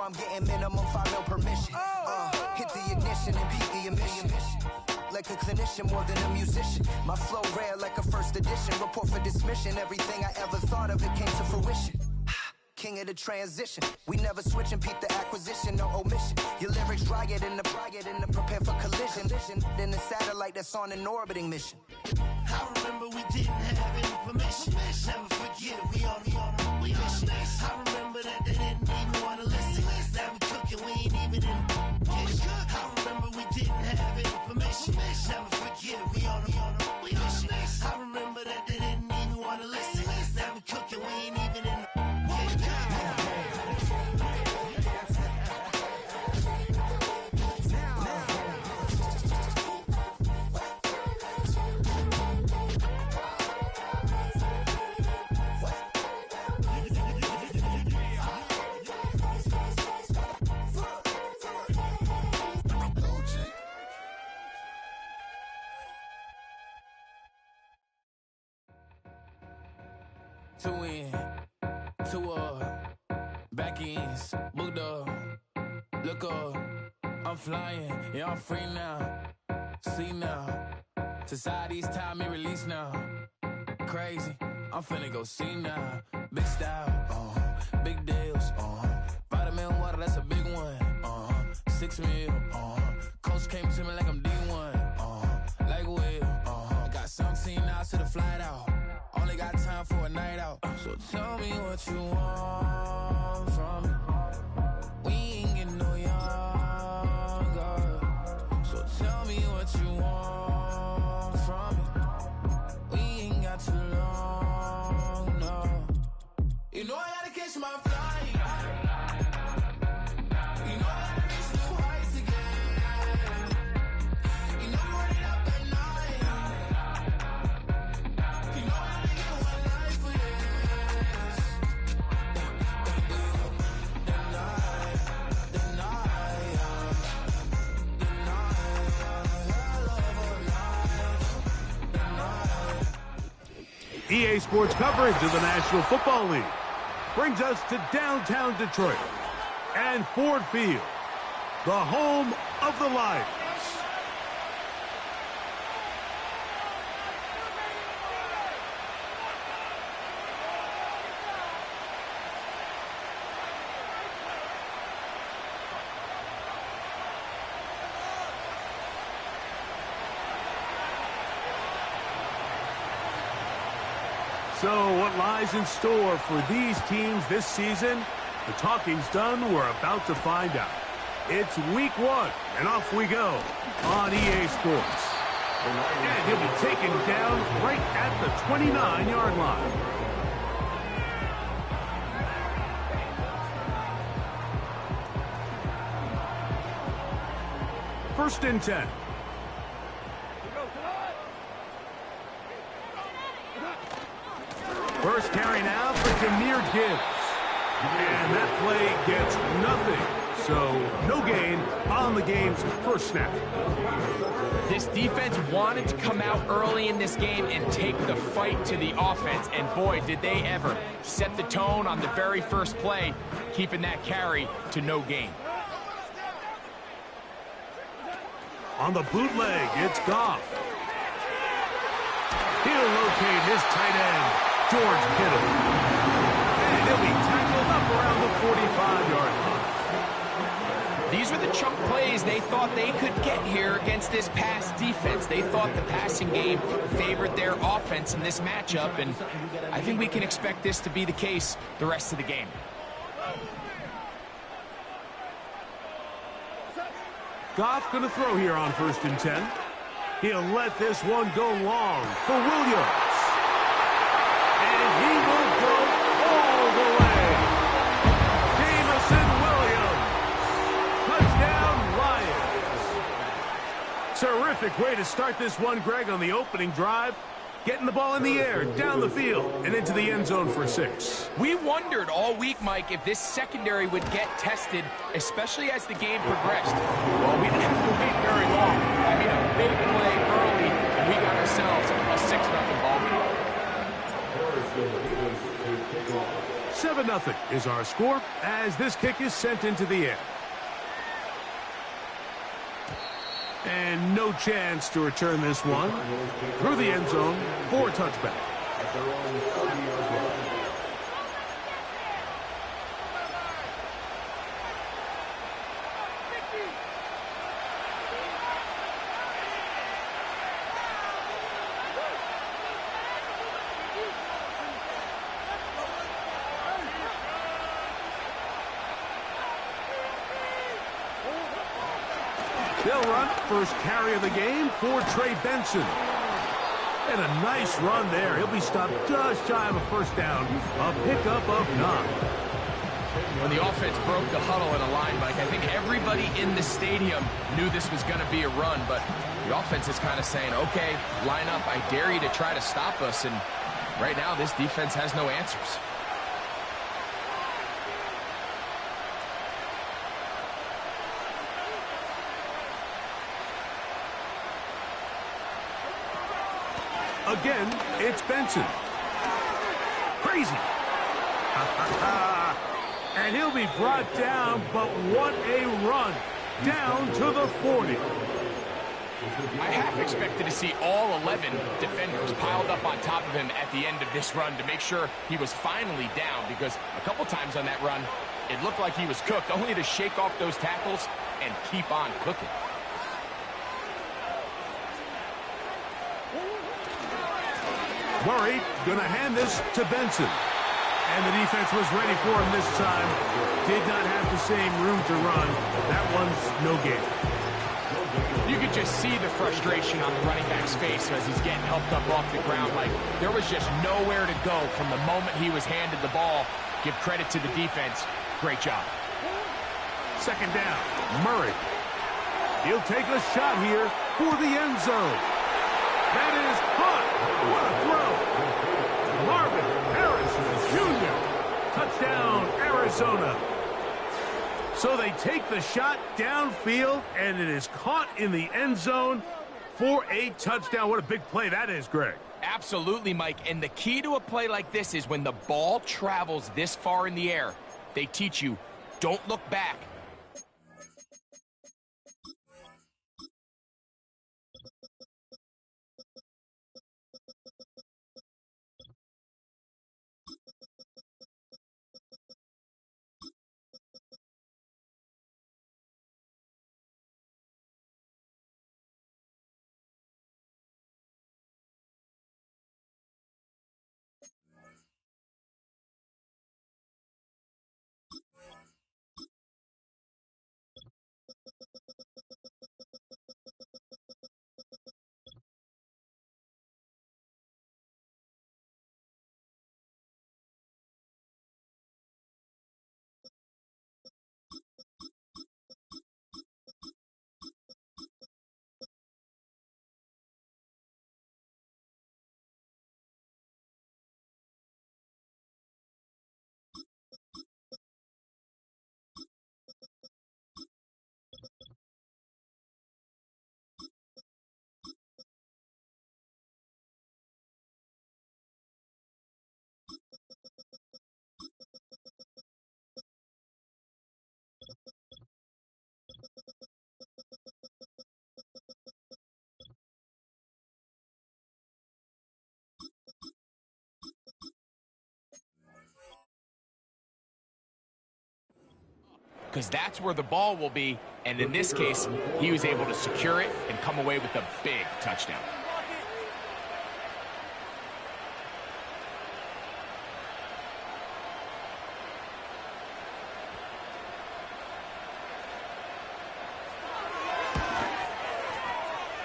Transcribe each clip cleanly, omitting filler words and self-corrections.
or I'm getting minimum 5 mil permission. Hit the ignition and beat the emission. Like a clinician more than a musician. My flow rare like a first edition. Report for dismission. Everything I ever thought of, it came to fruition. King of the transition. We never switch and peep the acquisition, no omission. Your lyrics dry it in the prepare for collision. Then the satellite that's on an orbiting mission. I remember we didn't have any permission. Never forget we on a mission. I remember that they didn't even want to listen. Now we cooking, we ain't even in the kitchen. I remember we didn't have any permission. Never forget we on a mission. I remember that they didn't even want to listen. Now we cooking, we ain't even in the Two in, two up, back ends, booked up, look up, I'm flying, yeah, I'm free now, see now, society's time me release now, crazy, I'm finna go see now, big style, big deals, vitamin water, that's a big one, 6 mil, coach came to me like I'm D1, like Will, got 17 hours to the flight out. Only got time for a night out. So tell me what you want from me. We ain't getting no younger. So tell me what you want from me. We ain't got too long, no. You know I gotta catch my flight. You know I gotta reach new heights again. You know I'm running up at night. You know I EA Sports coverage of the National Football League brings us to downtown Detroit and Ford Field, the home of the Lions. So what lies in store for these teams this season? The talking's done. We're about to find out. It's week 1, and off we go on EA Sports. And he'll be taken down right at the 29-yard line. First and 10. First carry now for Jahmyr Gibbs. And that play gets nothing. So no gain on the game's first snap. This defense wanted to come out early in this game and take the fight to the offense. And boy, did they ever set the tone on the very first play, keeping that carry to no gain. On the bootleg, it's Goff. He'll locate his tight end, George Kittle. And he'll be tackled up around the 45-yard line. These were the chunk plays they thought they could get here against this pass defense. They thought the passing game favored their offense in this matchup, and I think we can expect this to be the case the rest of the game. Goff going to throw here on first and 10. He'll let this one go long for Williams. And he will go all the way. Jamison Williams. Touchdown, Lions. Terrific way to start this one, Greg, on the opening drive. Getting the ball in the air, down the field, and into the end zone for 6. We wondered all week, Mike, if this secondary would get tested, especially as the game progressed. Well, we didn't have to wait very long. I mean, a big play early, and we got ourselves a 6-0 ball game. 7-0 is our score as this kick is sent into the air. And no chance to return this one through the end zone for a touchback. They'll run first carry of the game for Trey Benson. And a nice run there. He'll be stopped just shy of a first down. A pickup of 9. When the offense broke the huddle in a line, Mike, I think everybody in the stadium knew this was going to be a run, but the offense is kind of saying, okay, line up, I dare you to try to stop us, and right now this defense has no answers. Again, it's Benson. Crazy. And he'll be brought down, but what a run. Down to the 40. I half expected to see all 11 defenders piled up on top of him at the end of this run to make sure he was finally down, because a couple times on that run, it looked like he was cooked, only to shake off those tackles and keep on cooking. Murray going to hand this to Benson. And the defense was ready for him this time. Did not have the same room to run. That one's no gain. You could just see the frustration on the running back's face as he's getting helped up off the ground. Like, there was just nowhere to go from the moment he was handed the ball. Give credit to the defense. Great job. Second down, Murray. He'll take a shot here for the end zone. That is caught. What a throw. Marvin Harrison Jr. Touchdown, Arizona. So they take the shot downfield, and it is caught in the end zone for a touchdown. What a big play that is, Greg. Absolutely, Mike. And the key to a play like this is when the ball travels this far in the air, they teach you, don't look back. Because that's where the ball will be, and in this case, he was able to secure it and come away with a big touchdown.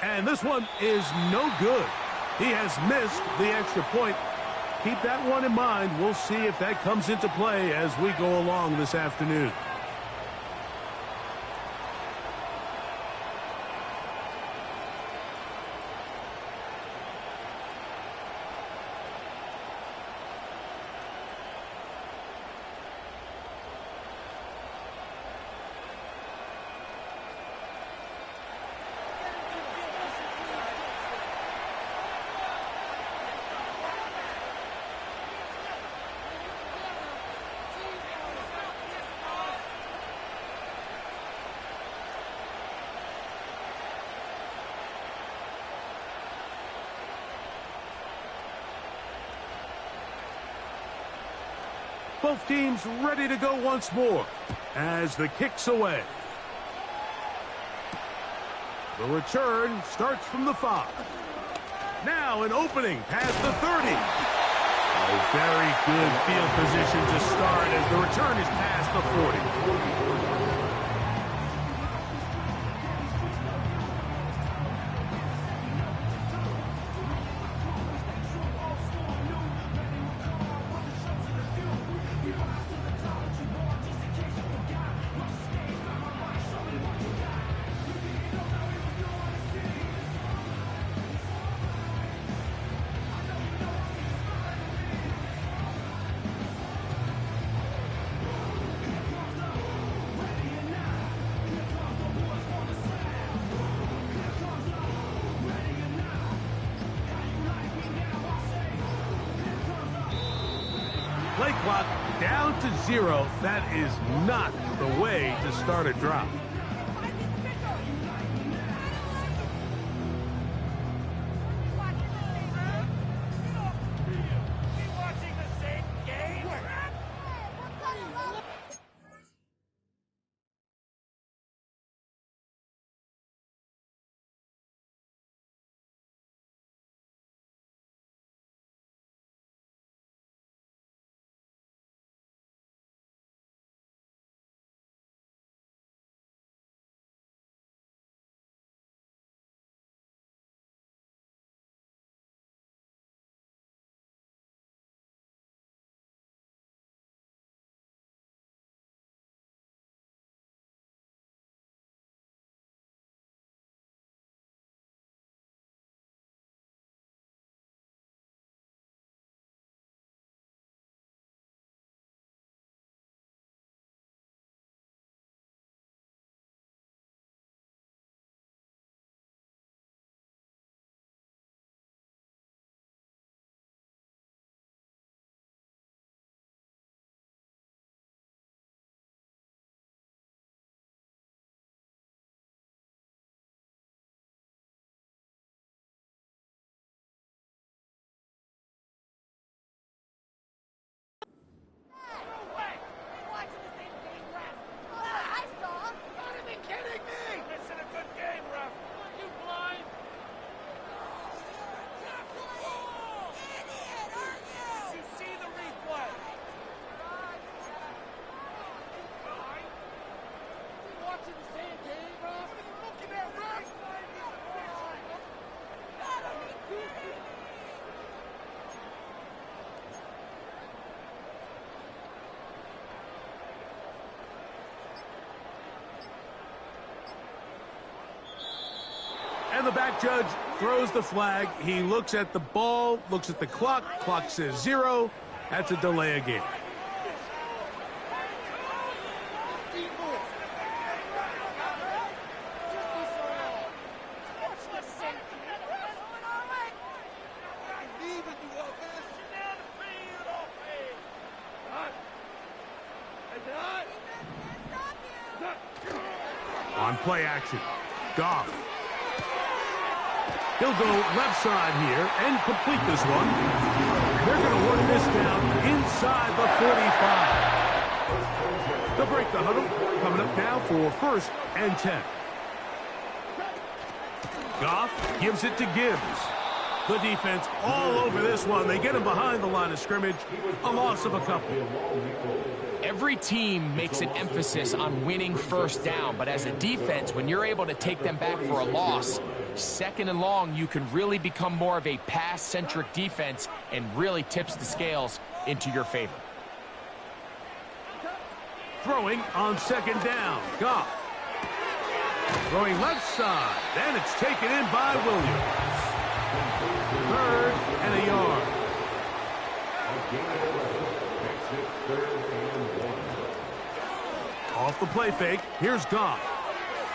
And this one is no good. He has missed the extra point. Keep that one in mind. We'll see if that comes into play as we go along this afternoon. Both teams ready to go once more as the kick's away. The return starts from the 5. Now an opening past the 30. Oh, very good field position to start as the return is past the 40. Play clock down to 0. That is not the way to start a drive. And the back judge throws the flag. He looks at the ball, looks at the clock. Clock says 0. That's a delay of game. On play action, Goff. He'll go left side here and complete this one. They're going to work this down inside the 45. They'll break the huddle. Coming up now for 1st and 10. Goff gives it to Gibbs. The defense all over this one. They get him behind the line of scrimmage. A loss of a couple. Every team makes an emphasis on winning first down, but as a defense, when you're able to take them back for a loss, 2nd and long, you can really become more of a pass-centric defense and really tips the scales into your favor. Throwing on 2nd down, Goff. Throwing left side, and it's taken in by Williams. 3rd and a yard. Off the play fake, here's Goff.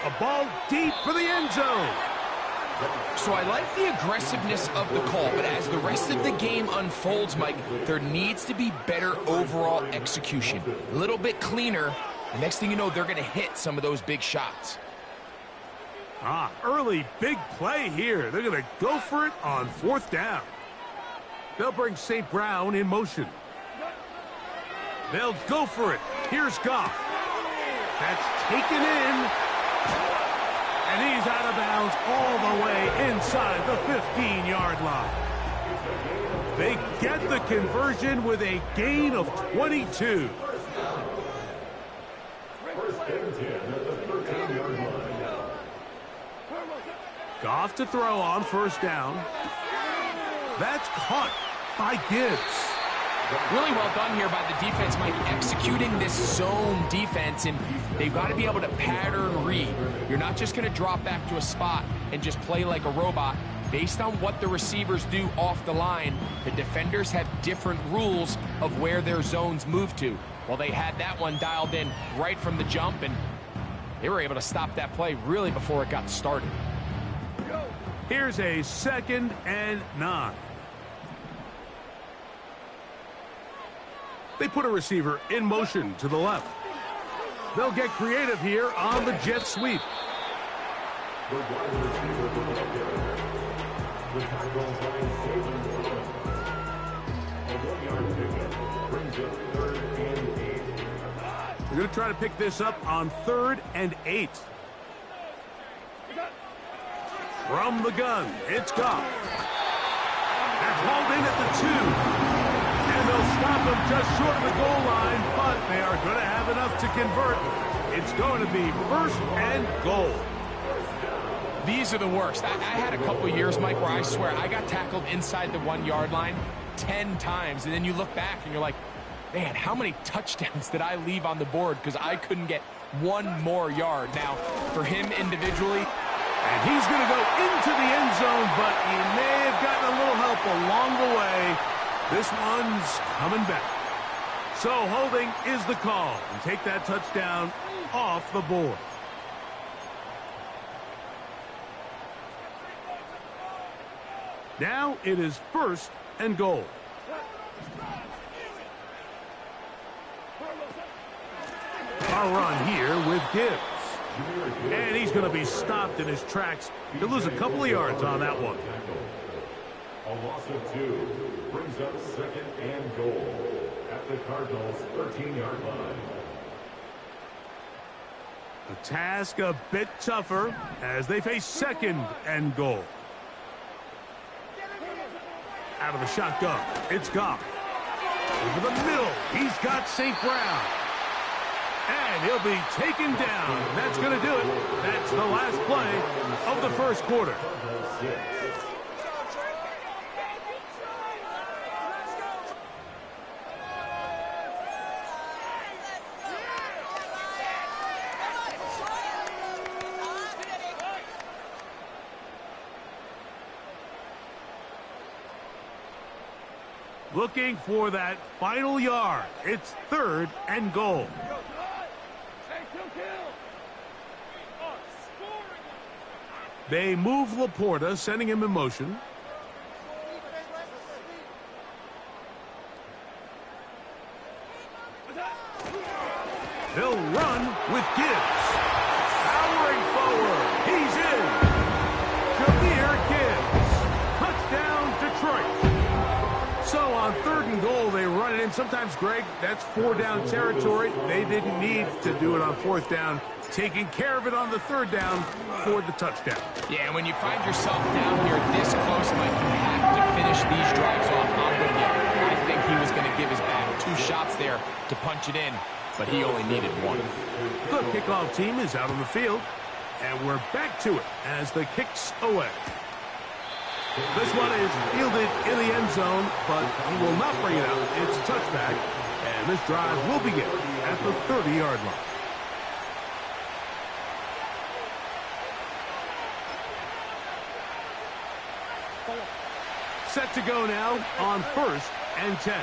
A ball deep for the end zone. So I like the aggressiveness of the call, but as the rest of the game unfolds, Mike, there needs to be better overall execution. A little bit cleaner. The next thing you know, they're going to hit some of those big shots. Early big play here. They're going to go for it on 4th down. They'll bring St. Brown in motion. They'll go for it. Here's Goff. That's taken in. And he's out of bounds all the way inside the 15-yard line. They get the conversion with a gain of 22. Goff to throw on first down. That's caught by Gibbs. Really well done here by the defense, Mike, executing this zone defense, and they've got to be able to pattern read. You're not just going to drop back to a spot and just play like a robot. Based on what the receivers do off the line, the defenders have different rules of where their zones move to. Well, they had that one dialed in right from the jump, and they were able to stop that play really before it got started. Here's a 2nd and 9. They put a receiver in motion to the left. They'll get creative here on the jet sweep. We're going to try to pick this up on 3rd and 8. From the gun, it's Goff. That's hauled in at the 2. And they'll stop him just short of the goal line, but they are going to have enough to convert. It's going to be 1st and goal. These are the worst. I had a couple years, Mike, where I swear I got tackled inside the 1-yard line 10 times, and then you look back and you're like, man, how many touchdowns did I leave on the board because I couldn't get one more yard? Now, for him individually, and he's going to go into the end zone, but he may have gotten a little help along the way. This one's coming back. So holding is the call, and take that touchdown off the board. Now it is 1st and goal. A run here with Gibbs. And he's going to be stopped in his tracks. He'll lose a couple of yards on that one. A loss of 2 brings up 2nd and goal at the Cardinals' 13-yard line. The task a bit tougher as they face 2nd and goal. Out of the shotgun, it's Goff. Over the middle, he's got St. Brown. And he'll be taken down. That's going to do it. That's the last play of the first quarter. Looking for that final yard. It's 3rd and goal. They move Laporta, sending him in motion. They'll run with Gibbs. Powering forward. He's in. Jahmyr Gibbs. Touchdown, Detroit. So on 3rd and goal, they run it in. Sometimes, Greg, that's 4-down territory. They didn't need to do it on 4th down. Taking care of it on the 3rd down for the touchdown. yeah, and when you find yourself down here this close, Mike, you have to finish these drives off. I'm with you. I think he was going to give his back 2 shots there to punch it in, but he only needed 1. The kickoff team is out on the field, and we're back to it as the kick's away. This one is fielded in the end zone, but he will not bring it out. It's a touchback, and this drive will begin at the 30-yard line. Set to go now on 1st and 10.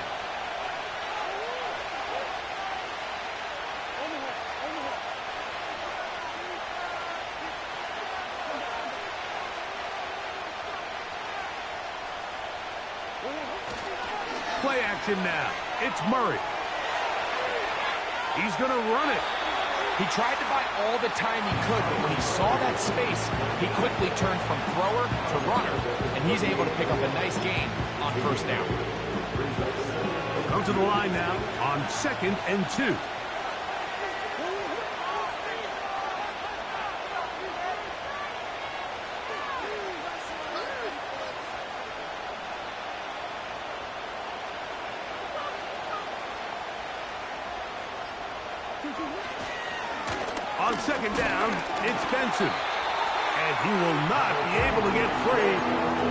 Play action now. It's Murray. He's going to run it. He tried to buy all the time he could, but when he saw that space, he quickly turned from thrower to runner, and he's able to pick up a nice gain on 1st down. come to the line now on 2nd and 2. On 2nd down, it's Benson. And he will not be able to get free,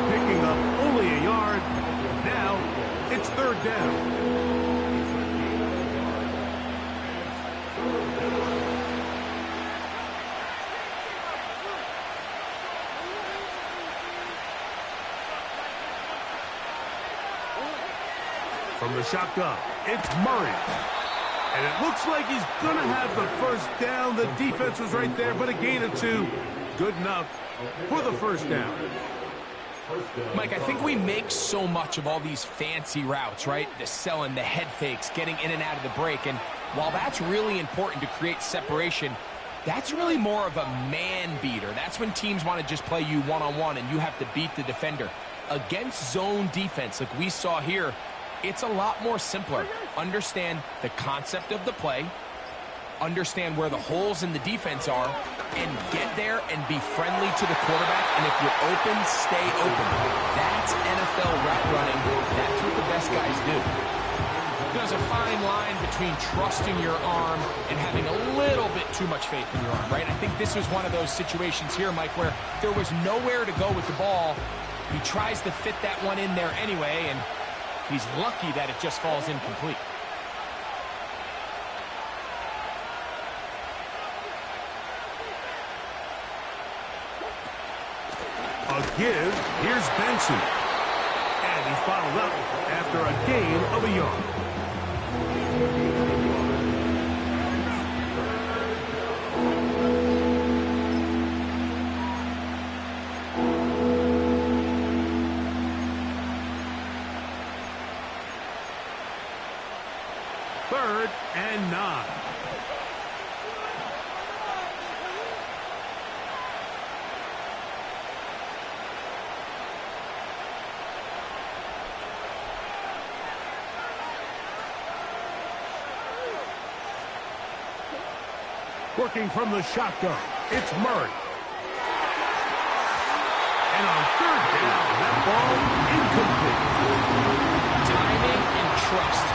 picking up only a yard. Now, it's 3rd down. From the shotgun, it's Murray. And it looks like he's going to have the 1st down. The defense was right there, but a gain of 2. Good enough for the 1st down. Mike, I think we make so much of all these fancy routes, right? The selling, the head fakes, getting in and out of the break. And while that's really important to create separation, that's really more of a man beater. That's when teams want to just play you one-on-one and you have to beat the defender. Against zone defense like we saw here, it's a lot more simpler. Understand the concept of the play, understand where the holes in the defense are, and get there and be friendly to the quarterback. And if you're open, stay open. That's NFL route running. That's what the best guys do. There's a fine line between trusting your arm and having a little bit too much faith in your arm, right? I think this was one of those situations here, Mike, where there was nowhere to go with the ball. He tries to fit that one in there anyway, and he's lucky that it just falls incomplete. A give, here's Benson. And he's followed up after a gain of a yard. Third and 9. Working from the shotgun, it's Murray. And on 3rd down, that ball incomplete. Timing and trust.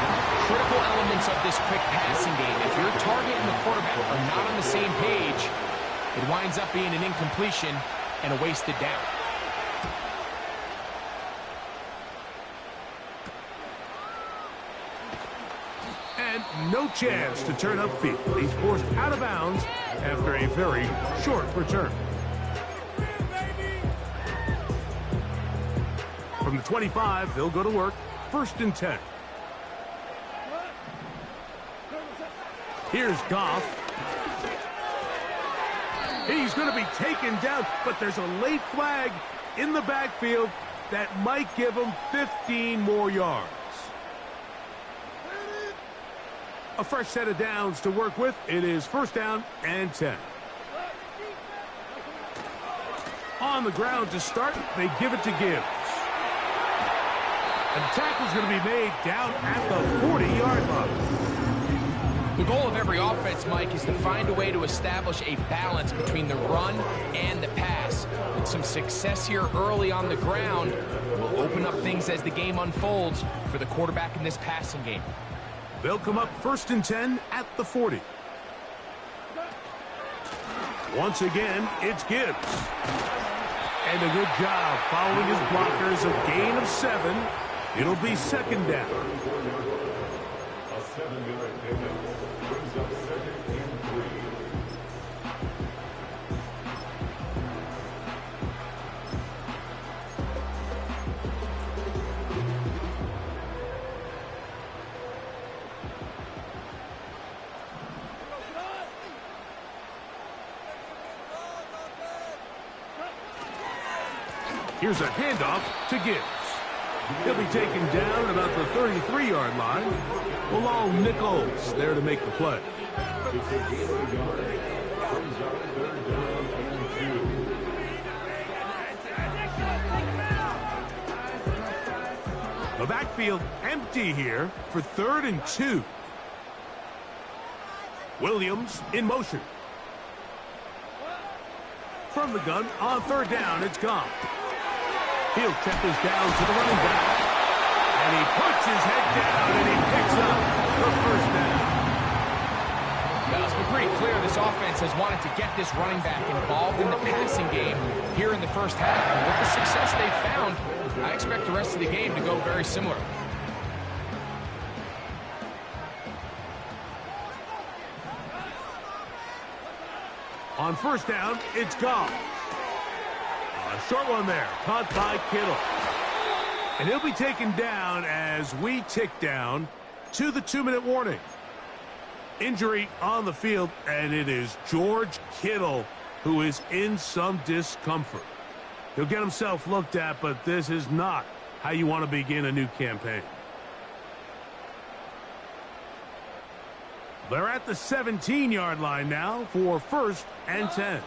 Critical elements of this quick passing game. If your target and the quarterback are not on the same page, it winds up being an incompletion and a wasted down. And no chance to turn upfield. He's forced out of bounds after a very short return. From the 25, they'll go to work. 1st and 10. Here's Goff. He's going to be taken down, but there's a late flag in the backfield that might give him 15 more yards. A fresh set of downs to work with. It is 1st down and 10. On the ground to start, they give it to Gibbs. And the tackle's going to be made down at the 40-yard line. The goal of every offense, Mike, is to find a way to establish a balance between the run and the pass. With some success here early on the ground will open up things as the game unfolds for the quarterback in this passing game. They'll come up 1st and 10 at the 40. Once again, it's Gibbs. And a good job following his blockers. A gain of 7. It'll be 2nd down. A 7-yard pickup brings up 2nd and 3. Here's a handoff to Gibbs. He'll be taken down about the 33-yard line. Well, all Nichols there to make the play. It's a gain of a yard. Brings up 3rd down and 2. The backfield empty here for 3rd and 2. Williams in motion. From the gun on 3rd down, it's gone. He'll check this down to the running back. And he puts his head down and he picks up the 1st down. Well, it's been pretty clear this offense has wanted to get this running back involved in the passing game here in the 1st half. And with the success they've found, I expect the rest of the game to go very similar. On 1st down, it's Goff. A short one there, caught by Kittle. And he'll be taken down as we tick down to the 2-minute warning. Injury on the field, and it is George Kittle who is in some discomfort. He'll get himself looked at, but this is not how you want to begin a new campaign. They're at the 17-yard line now for 1st and 10.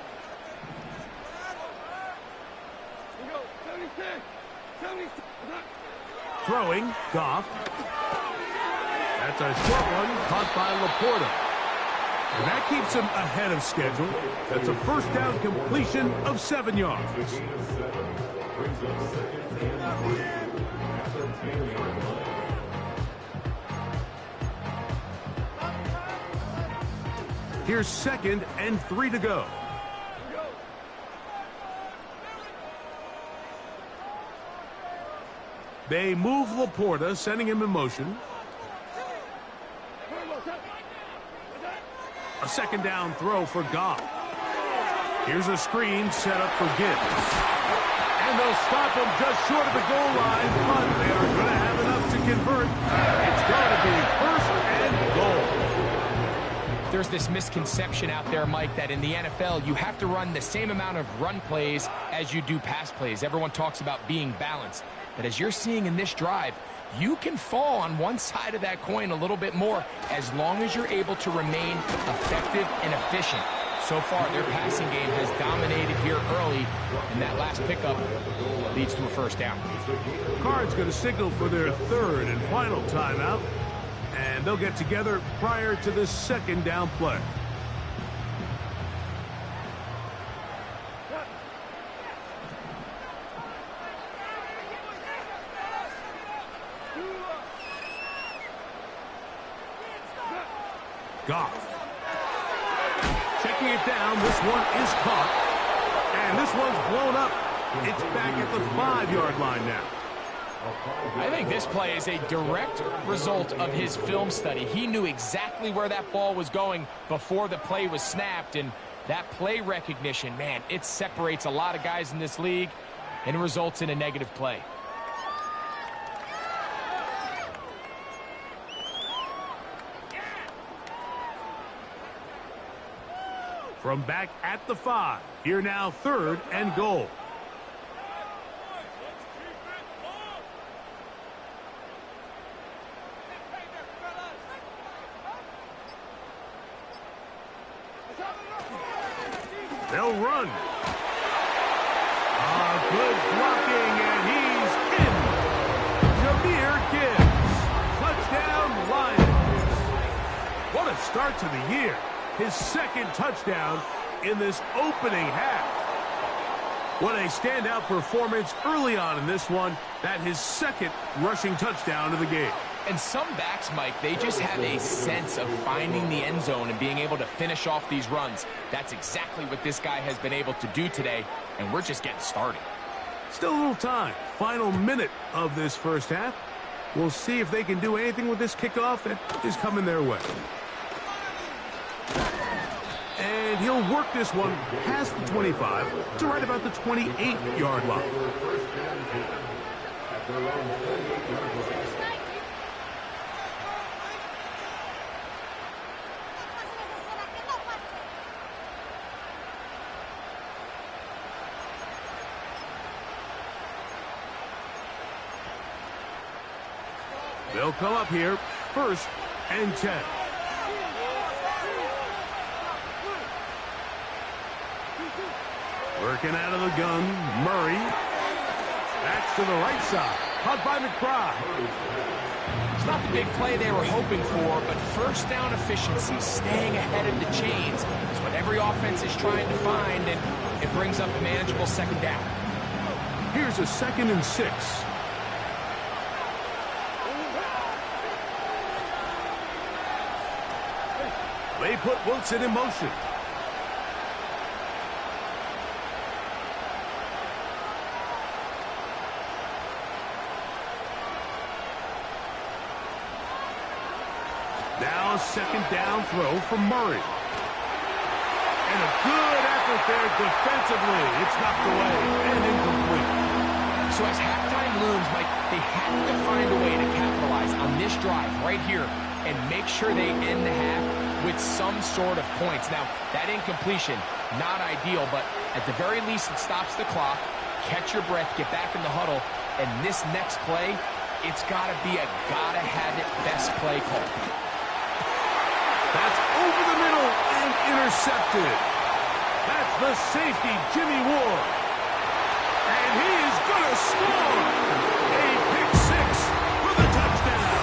Throwing, Goff. That's a short one caught by Laporta. And that keeps him ahead of schedule. That's a 1st down completion of 7 yards. Here's 2nd and 3 to go. They move Laporta, sending him in motion. A 2nd down throw for Goff. Here's a screen set up for Gibbs. And they'll stop him just short of the goal line, but they are going to have enough to convert. It's going to be 1st and goal. There's this misconception out there, Mike, that in the NFL, you have to run the same amount of run plays as you do pass plays. Everyone talks about being balanced. But as you're seeing in this drive, you can fall on one side of that coin a little bit more as long as you're able to remain effective and efficient. So far, their passing game has dominated here early, and that last pickup leads to a 1st down. Cards going to signal for their 3rd and final timeout, and they'll get together prior to the 2nd down play. Goff. Checking it down. This one is caught. And this one's blown up. It's back at the 5-yard line now. I think this play is a direct result of his film study. He knew exactly where that ball was going before the play was snapped. And that play recognition, man, it separates a lot of guys in this league and results in a negative play. From back at the 5, here now 3rd and goal. They'll run. Good blocking, and he's in. Jahmyr Gibbs. Touchdown, Lions. What a start to the year. His 2nd touchdown in this opening half. What a standout performance early on in this one. That his 2nd rushing touchdown of the game. And some backs, Mike, they just have a sense of finding the end zone and being able to finish off these runs. That's exactly what this guy has been able to do today, and we're just getting started. Still a little time. Final minute of this 1st half. We'll see if they can do anything with this kickoff that is coming their way. And he'll work this one past the 25 to right about the 28-yard line. They'll come up here, 1st and 10. Working out of the gun, Murray. That's to the right side. caught by McBride. It's not the big play they were hoping for, but first down efficiency, staying ahead of the chains, is what every offense is trying to find, and it brings up a manageable second down. Here's a 2nd and 6. They put Wilson in motion. Now a 2nd down throw from Murray. And a good effort there defensively. It's knocked away and incomplete. So as halftime looms, Mike, they have to find a way to capitalize on this drive right here and make sure they end the half with some sort of points. Now, that incompletion, not ideal, but at the very least it stops the clock. Catch your breath, get back in the huddle, and this next play, it's got to be a gotta-have-it best play call. That's over the middle and intercepted. That's the safety, Jimmy Ward. And he is going to score. A pick 6 for the touchdown.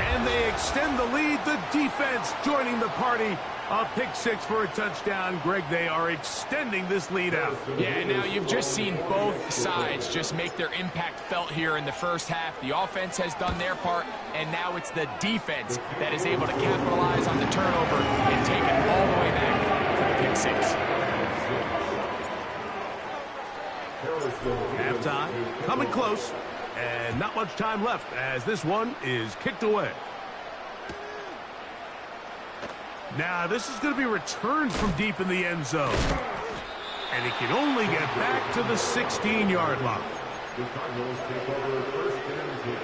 And they extend the lead. The defense joining the party. A pick 6 for a touchdown. Greg, they are extending this lead out. Yeah, now you've just seen both sides just make their impact felt here in the first half. The offense has done their part, and now it's the defense that is able to capitalize on the turnover and take it all the way back for the pick 6. Halftime, coming close, and not much time left as this one is kicked away. Now, this is going to be returned from deep in the end zone. And he can only get back to the 16-yard line. The Cardinals take over 1st and 10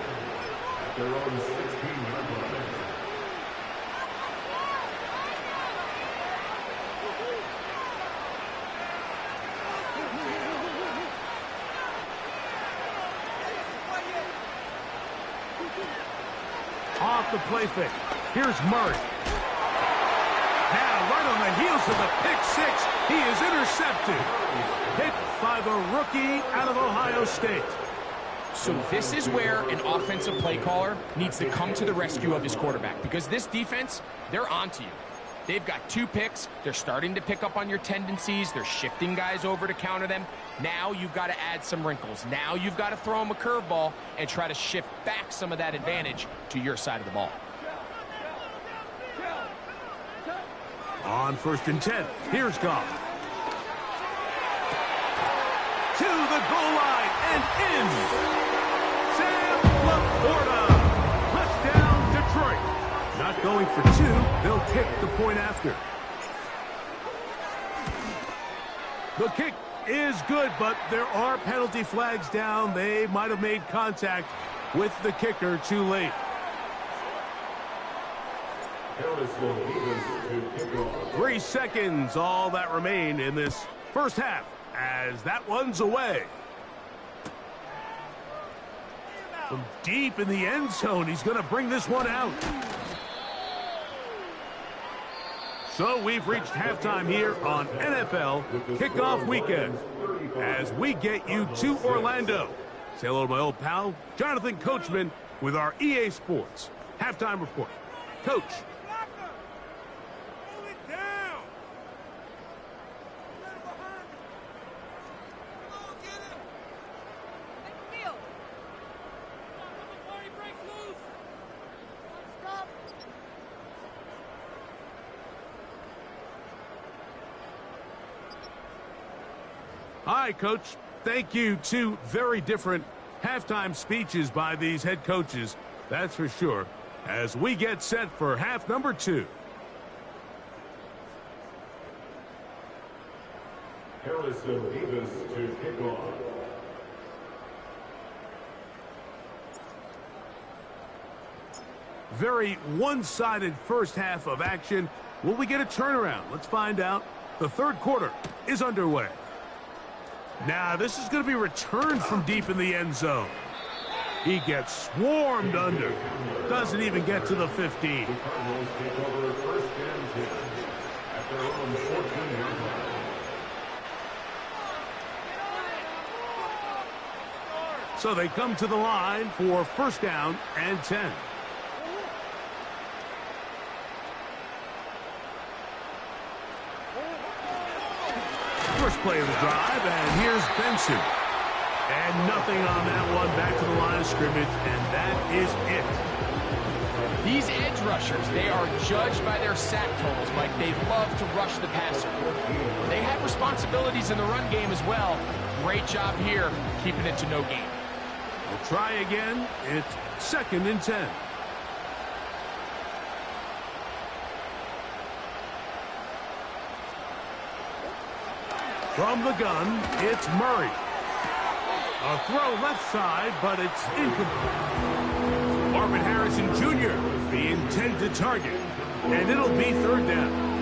at their own 16-yard line. Off the play fake. Here's Murray. Now, right on the heels of the pick 6, he is intercepted. Hit by the rookie out of Ohio State. So this is where an offensive play caller needs to come to the rescue of his quarterback, because this defense, they're onto you. They've got 2 picks. They're starting to pick up on your tendencies. They're shifting guys over to counter them. Now you've got to add some wrinkles. Now you've got to throw them a curveball and try to shift back some of that advantage to your side of the ball. On 1st and 10, here's Goff. To the goal line and in. Sam Laporta. Touchdown, Detroit. Not going for 2. They'll kick the point after. The kick is good, but there are penalty flags down. They might have made contact with the kicker too late. 3 seconds, all that remain in this first half, as that one's away. From deep in the end zone, he's going to bring this one out. So we've reached halftime here on NFL Kickoff Weekend as we get you to Orlando. Say hello to my old pal, Jonathan Coachman, with our EA Sports Halftime Report. Coach. Hi, Coach. Thank you. 2 very different halftime speeches by these head coaches, that's for sure, as we get set for half number 2. Harrison Davis to kick off. Very one-sided first half of action. Will we get a turnaround? Let's find out. The third quarter is underway. Now, this is going to be returned from deep in the end zone. He gets swarmed under. Doesn't even get to the 15. The Cardinals take over 1st and 10 at their own 14-yard line. So they come to the line for first down and 10. First play of the drive, and here's Benson. And nothing on that one. Back to the line of scrimmage, and that is it. These edge rushers, they are judged by their sack totals, Mike. They love to rush the passer. They have responsibilities in the run game as well. Great job here, keeping it to no gain. We'll try again. It's second and 10. From the gun, it's Murray. A throw left side, but it's incomplete. Marvin Harrison Jr., the intended target. And it'll be third down.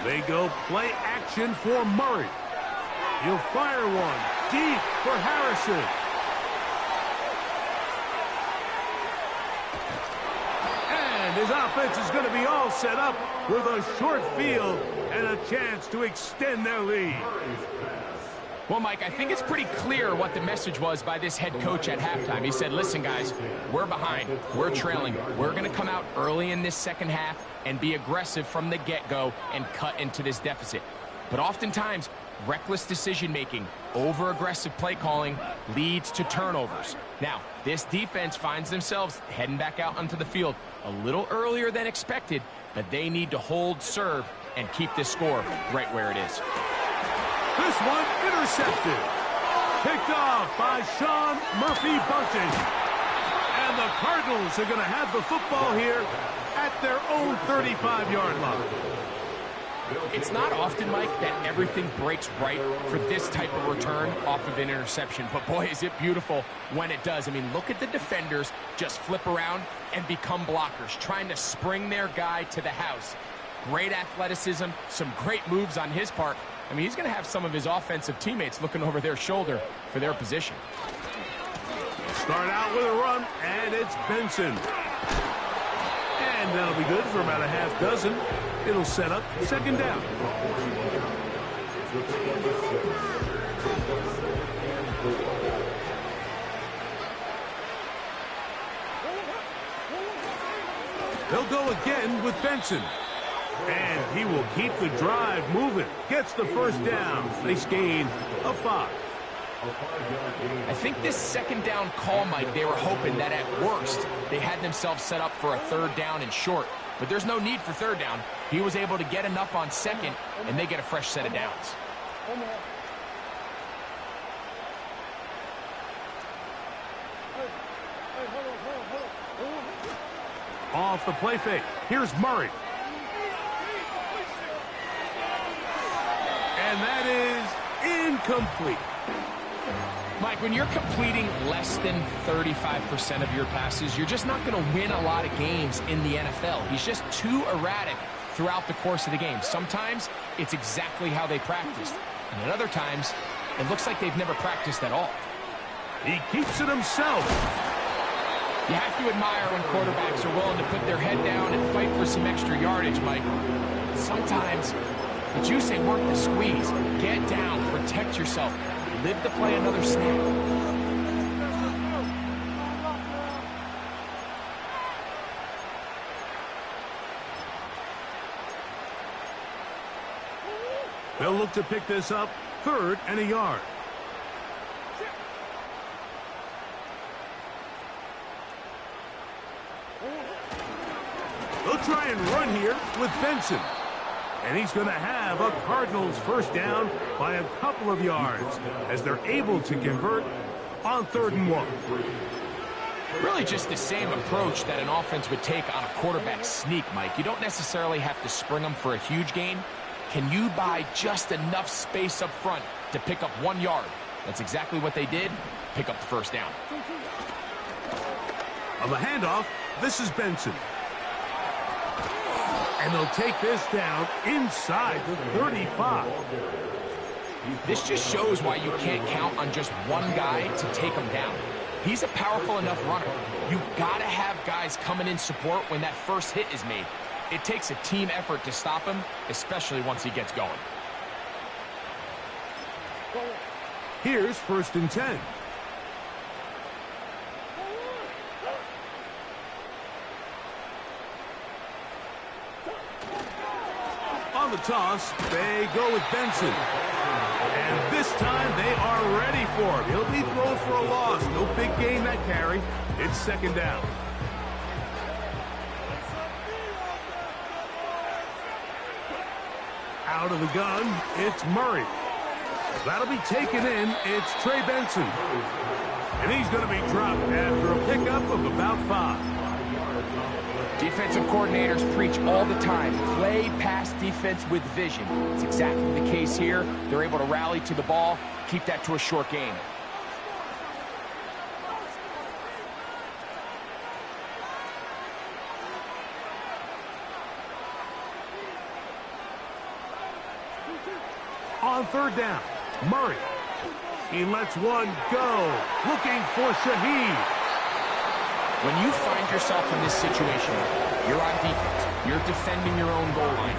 They go play action for Murray. He'll fire one deep for Harrison. And his offense is going to be all set up with a short field and a chance to extend their lead. Well, Mike, I think it's pretty clear what the message was by this head coach at halftime. He said, listen, guys, we're behind. We're trailing. We're going to come out early in this second half and be aggressive from the get-go and cut into this deficit. But oftentimes, reckless decision-making, over-aggressive play calling leads to turnovers. Now, this defense finds themselves heading back out onto the field a little earlier than expected, but they need to hold serve and keep this score right where it is. This one intercepted. Picked off by Sean Murphy-Bunting. And the Cardinals are going to have the football here at their own 35-yard line. It's not often, Mike, that everything breaks right for this type of return off of an interception. But, boy, is it beautiful when it does. I mean, look at the defenders just flip around and become blockers, trying to spring their guy to the house. Great athleticism, some great moves on his part. I mean, he's going to have some of his offensive teammates looking over their shoulder for their position. Start out with a run, and it's Benson. And that'll be good for about a half dozen. It'll set up second down. They'll go again with Benson. And he will keep the drive moving. Gets the first down. Nice gain of 5. I think this second down call, Mike, they were hoping that at worst they had themselves set up for a third down and short. But there's no need for third down. He was able to get enough on second, and they get a fresh set of downs. Off the play fake. Here's Murray. And that is incomplete. Mike, when you're completing less than 35% of your passes, you're just not going to win a lot of games in the NFL. He's just too erratic throughout the course of the game. Sometimes it's exactly how they practiced. And at other times, it looks like they've never practiced at all. He keeps it himself. You have to admire when quarterbacks are willing to put their head down and fight for some extra yardage, Mike. Sometimes the juice ain't worth the squeeze. Get down, protect yourself, live to play another snap. They'll look to pick this up, 3rd and a yard. They'll try and run here with Benson. And he's going to have a Cardinals first down by a couple of yards as they're able to convert on 3rd and 1. Really just the same approach that an offense would take on a quarterback sneak, Mike. You don't necessarily have to spring them for a huge gain. Can you buy just enough space up front to pick up 1 yard? That's exactly what they did. Pick up the first down. On the handoff, this is Benson. And they'll take this down inside the 35. This just shows why you can't count on just one guy to take him down. He's a powerful enough runner. You gotta have guys coming in support when that first hit is made. It takes a team effort to stop him, especially once he gets going. Here's 1st and 10. On the toss, they go with Benson. And this time they are ready for him. He'll be thrown for a loss. No big gain that carry. It's 2nd down. Out of the gun, it's Murray. That'll be taken in. It's Trey Benson. And he's going to be dropped after a pickup of about 5. Defensive coordinators preach all the time, play pass defense with vision. It's exactly the case here. They're able to rally to the ball, keep that to a short gain. On 3rd down, Murray. He lets one go, looking for Shaheed. When you find yourself in this situation, you're on defense, you're defending your own goal line,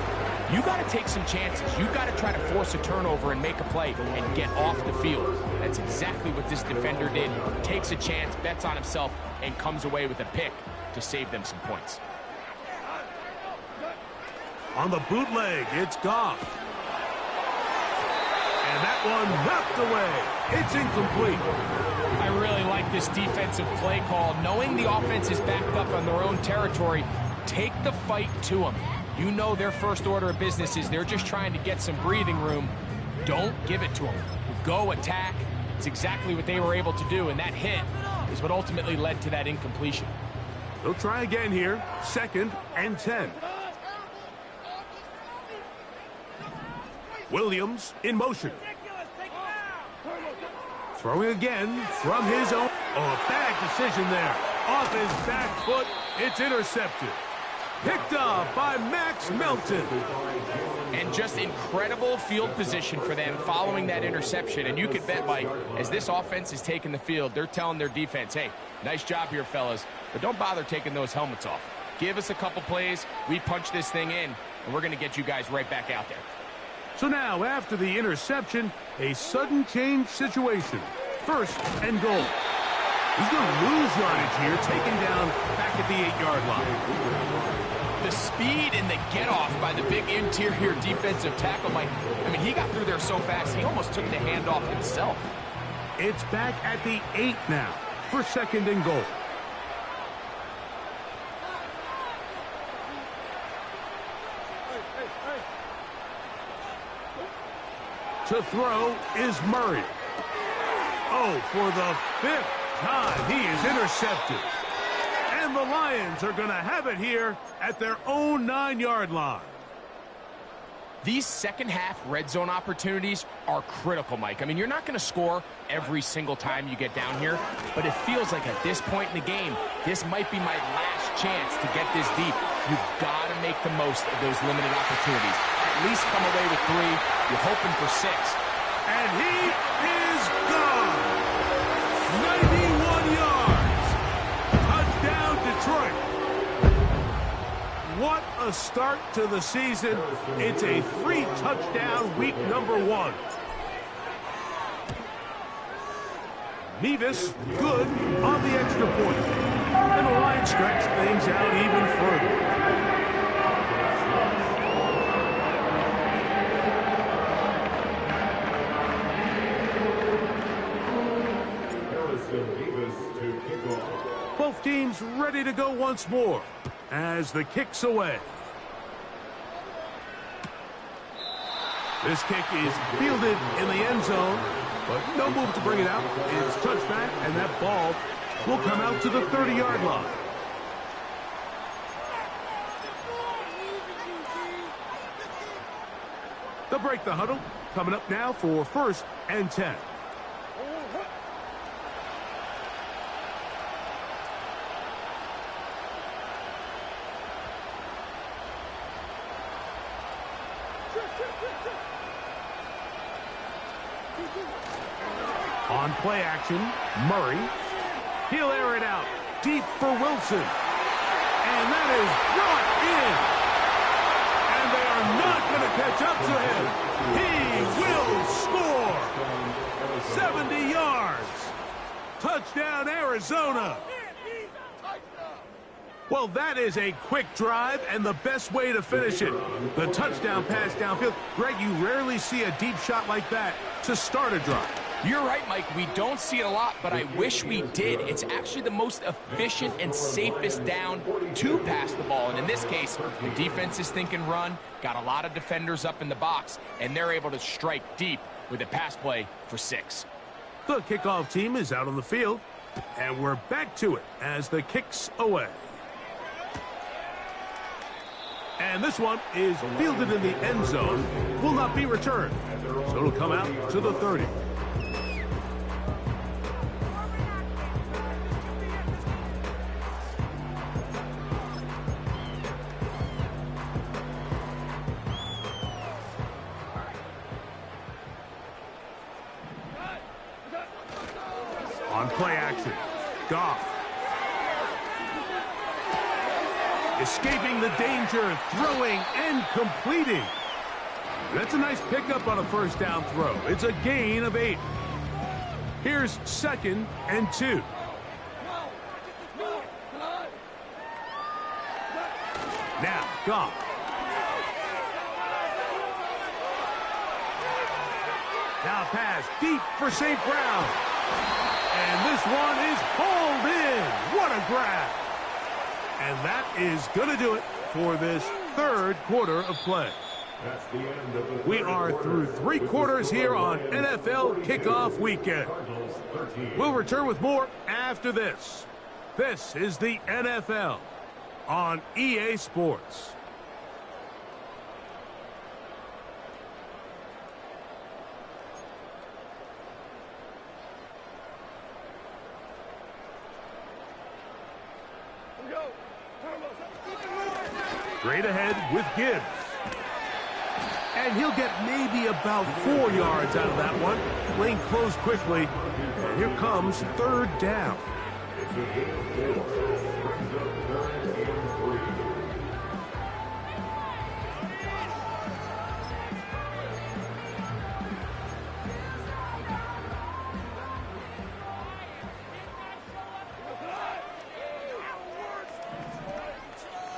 you got to take some chances. You got to try to force a turnover and make a play and get off the field. That's exactly what this defender did. Takes a chance, bets on himself, and comes away with a pick to save them some points. On the bootleg, it's Goff. And that one knocked away. It's incomplete. I really like this defensive play call. Knowing the offense is backed up on their own territory, take the fight to them. You know their first order of business is they're just trying to get some breathing room. Don't give it to them. Go attack. It's exactly what they were able to do, and that hit is what ultimately led to that incompletion. They'll try again here. 2nd and 10. Williams in motion. Throwing again from his own. Oh, a bad decision there. Off his back foot, it's intercepted. Picked off by Max Melton. And just incredible field position for them following that interception. And you could bet, Mike, as this offense is taking the field, they're telling their defense, hey, nice job here, fellas, but don't bother taking those helmets off. Give us a couple plays, we punch this thing in, and we're going to get you guys right back out there. So now, after the interception, a sudden change situation. 1st and goal. He's going to lose yardage here, taken down back at the 8-yard line. The speed and the get-off by the big interior defensive tackle, Mike. I mean, he got through there so fast, he almost took the handoff himself. It's back at the 8 now for 2nd and goal. To throw is Murray. Oh, for the 5th time, he is intercepted. And the Lions are going to have it here at their own 9-yard line. These second-half red zone opportunities are critical, Mike. I mean, you're not going to score every single time you get down here, but it feels like at this point in the game, this might be my last chance to get this deep. You've got to make the most of those limited opportunities. At least come away with 3. You're hoping for 6. And he is gone. 91 yards. Touchdown, Detroit. What a start to the season. It's a 3-touchdown week number 1. Nevis good on the extra point. And the Lions stretch things out even further. Both teams ready to go once more as the kick's away. This kick is fielded in the end zone, but no move to bring it out. It's touchback, and that ball will come out to the 30-yard line. They'll break the huddle. Coming up now for 1st and 10. On play action, Murray. He'll air it out deep for Wilson. And that is brought in. And they are not going to catch up to him. He will score. 70 yards. Touchdown, Arizona. Well, that is a quick drive and the best way to finish it. The touchdown pass downfield. Greg, you rarely see a deep shot like that to start a drive. You're right, Mike. We don't see it a lot, but I wish we did. It's actually the most efficient and safest down to pass the ball. And in this case, the defense is thinking run, got a lot of defenders up in the box, and they're able to strike deep with a pass play for 6. The kickoff team is out on the field, and we're back to it as the kick's away. And this one is fielded in the end zone, will not be returned. So it'll come out to the 30. On play action, Goff. Escaping the danger, throwing and completing. That's a nice pickup on a first down throw. It's a gain of 8. Here's 2nd and 2. Now, Goff. Now pass deep for St. Brown. And this one is hauled in. What a grab. And that is going to do it for this third quarter of play. We are through 3 quarters here on NFL Kickoff Weekend. We'll return with more after this. This is the NFL on EA Sports. Straight ahead with Gibbs. And he'll get maybe about 4 yards out of that one. Lane closed quickly. And here comes 3rd down.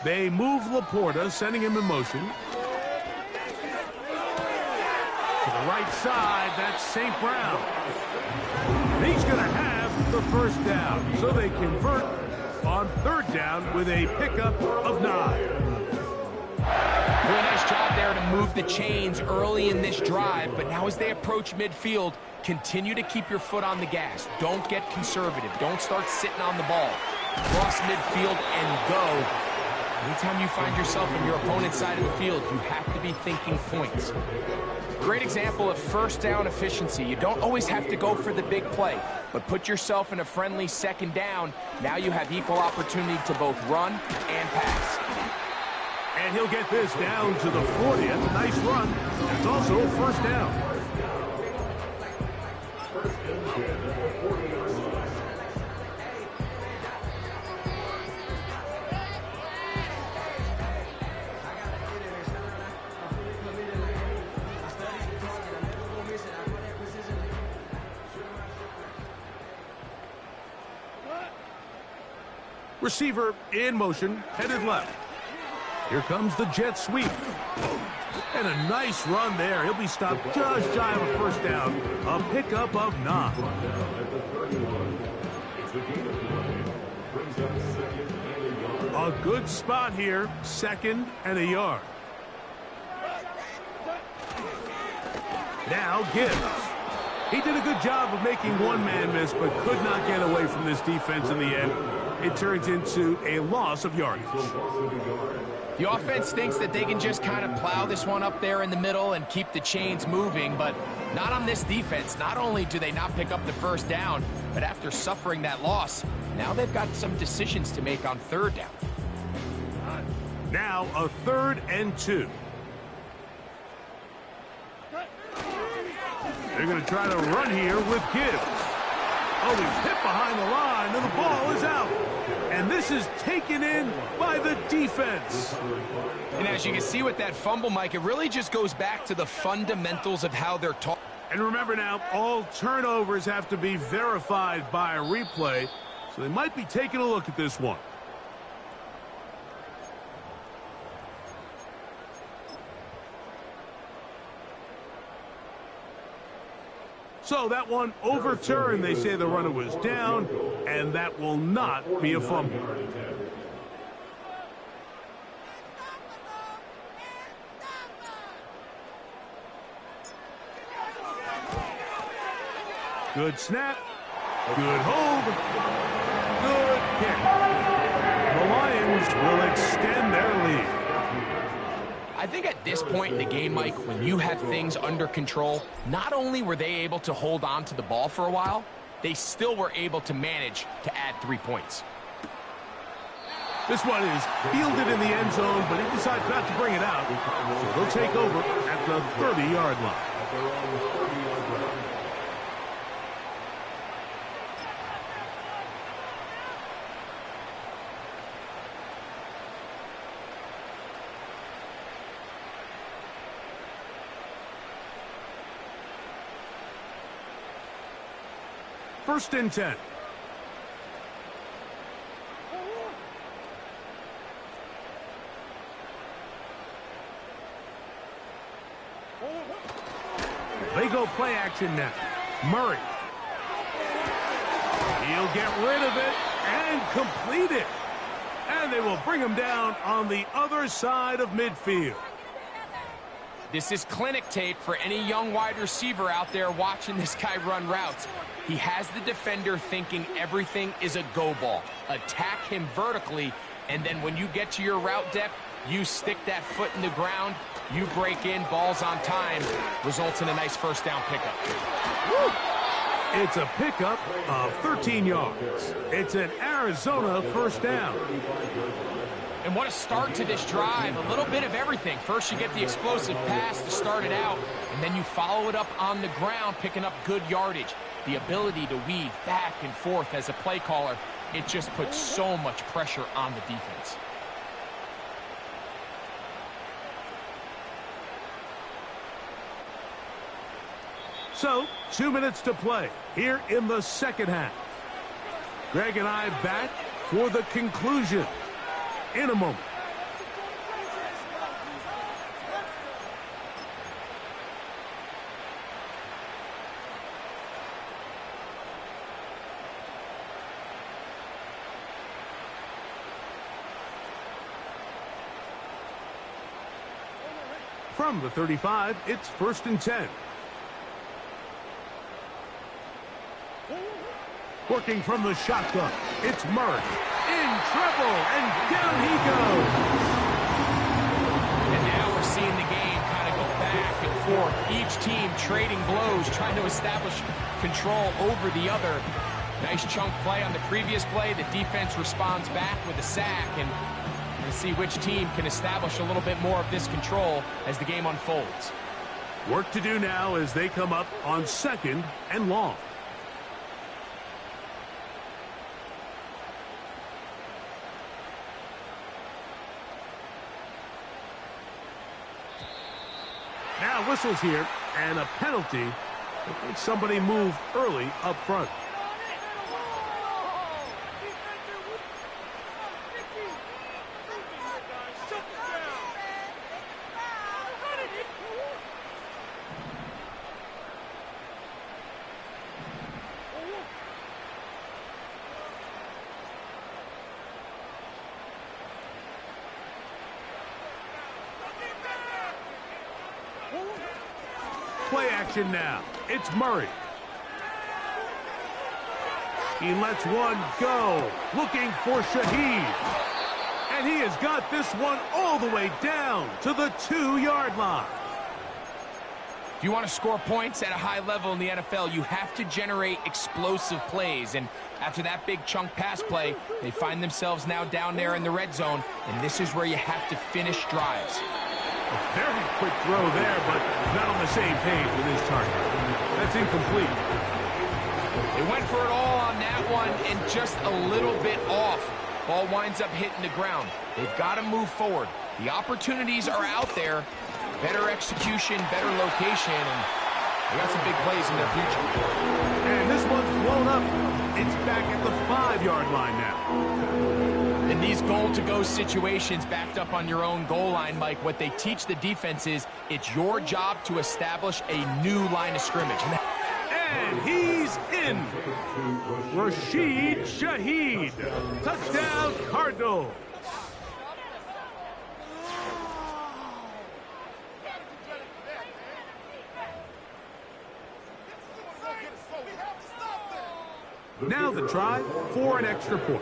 They move Laporta, sending him in motion. To the right side, that's St. Brown. And he's going to have the first down. So they convert on 3rd down with a pickup of 9. Really nice job there to move the chains early in this drive, but now as they approach midfield, continue to keep your foot on the gas. Don't get conservative. Don't start sitting on the ball. Cross midfield and go. Anytime you find yourself on your opponent's side of the field, you have to be thinking points. Great example of first down efficiency. You don't always have to go for the big play, but put yourself in a friendly 2nd down. Now you have equal opportunity to both run and pass. And he'll get this down to the 40. That's a nice run. That's also a first down. Receiver in motion, headed left. Here comes the jet sweep. And a nice run there. He'll be stopped just shy of a first down. A pickup of 9. A good spot here. 2nd and a yard. Now Gibbs. He did a good job of making one man miss, but could not get away from this defense in the end. It turns into a loss of yardage. The offense thinks that they can just kind of plow this one up there in the middle and keep the chains moving, but not on this defense. Not only do they not pick up the first down, but after suffering that loss, now they've got some decisions to make on 3rd down. Now a 3rd and 2. They're going to try to run here with Gibbs. Oh, he's hit behind the line, and the ball is out. And this is taken in by the defense. And as you can see with that fumble, Mike, it really just goes back to the fundamentals of how they're taught. And remember now, all turnovers have to be verified by a replay, so they might be taking a look at this one. So that one overturned. They say the runner was down, and that will not be a fumble. Good snap. Good hold. Good kick. The Lions will extend their lead. I think at this point in the game, Mike, when you have things under control, not only were they able to hold on to the ball for a while, they still were able to manage to add 3 points. This one is fielded in the end zone, but he decides not to bring it out. So they'll take over at the 30-yard line. First and 10. They go play action now. Murray. He'll get rid of it and complete it. And they will bring him down on the other side of midfield. This is clinic tape for any young wide receiver out there watching this guy run routes. He has the defender thinking everything is a go ball. Attack him vertically, and then when you get to your route depth, you stick that foot in the ground, you break in, balls on time, results in a nice first down pickup. Woo! It's a pickup of 13 yards. It's an Arizona first down. And what a start to this drive. A little bit of everything. First you get the explosive pass to start it out, and then you follow it up on the ground, picking up good yardage. The ability to weave back and forth as a play caller, it just puts so much pressure on the defense. So, 2 minutes to play here in the second half. Greg and I back for the conclusion in a moment. From the 35, it's first and 10. Working from the shotgun, it's Murray. In trouble, and down he goes. And now we're seeing the game kind of go back and forth. Each team trading blows, trying to establish control over the other. Nice chunk play on the previous play. The defense responds back with a sack, and we'll see which team can establish a little bit more of this control as the game unfolds. Work to do now as they come up on second and long. Now whistles here, and a penalty. It makes somebody move early up front. Play action now. It's Murray. He lets one go. Looking for Shaheed. And he has got this one all the way down to the 2-yard line. If you want to score points at a high level in the NFL, you have to generate explosive plays. And after that big chunk pass play, they find themselves now down there in the red zone. And this is where you have to finish drives. A very quick throw there, but not on the same page with his target. That's incomplete. They went for it all on that one and just a little bit off. Ball winds up hitting the ground. They've got to move forward. The opportunities are out there. Better execution, better location, and they got some big plays in their future. And this one's blown up. It's back at the 5-yard line now. In these goal-to-go situations backed up on your own goal line, Mike, what they teach the defense is it's your job to establish a new line of scrimmage. And he's in. Rashid Shaheed. Touchdown, Cardinals. Now the try for an extra point.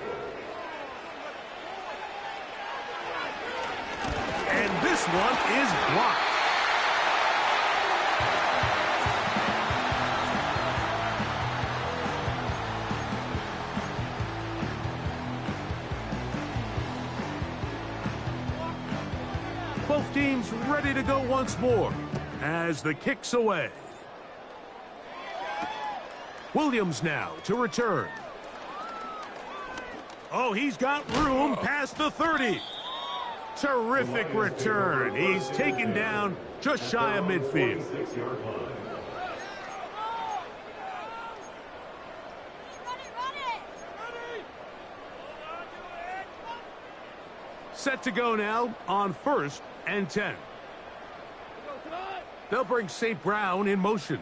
And this one is blocked. Both teams ready to go once more as the kick's away. Williams now to return. Oh, he's got room past the 30. Terrific return. He's taken down just shy of midfield. Set to go now on 1st and 10. They'll bring St. Brown in motion.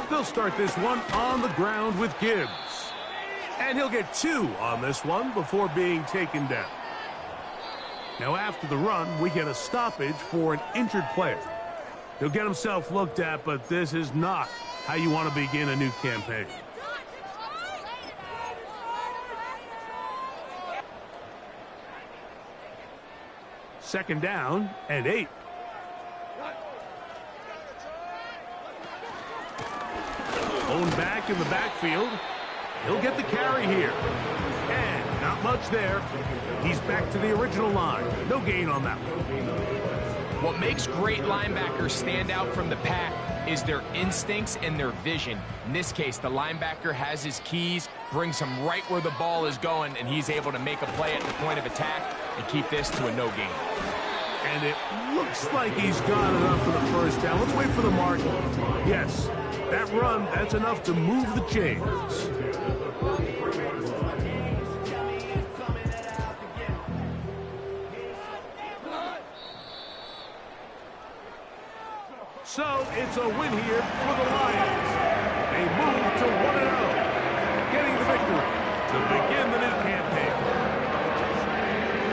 They'll start this one on the ground with Gibbs. And he'll get 2 on this one before being taken down. Now after the run, we get a stoppage for an injured player. He'll get himself looked at, but this is not how you want to begin a new campaign. Second down and 8. Owned back in the backfield. He'll get the carry here. And not much there. He's back to the original line. No gain on that one. What makes great linebackers stand out from the pack is their instincts and their vision. In this case, the linebacker has his keys, brings him right where the ball is going, and he's able to make a play at the point of attack and keep this to a no gain. And it looks like he's got enough for the first down. Let's wait for the mark. Yes, that run, that's enough to move the chains. So it's a win here for the Lions.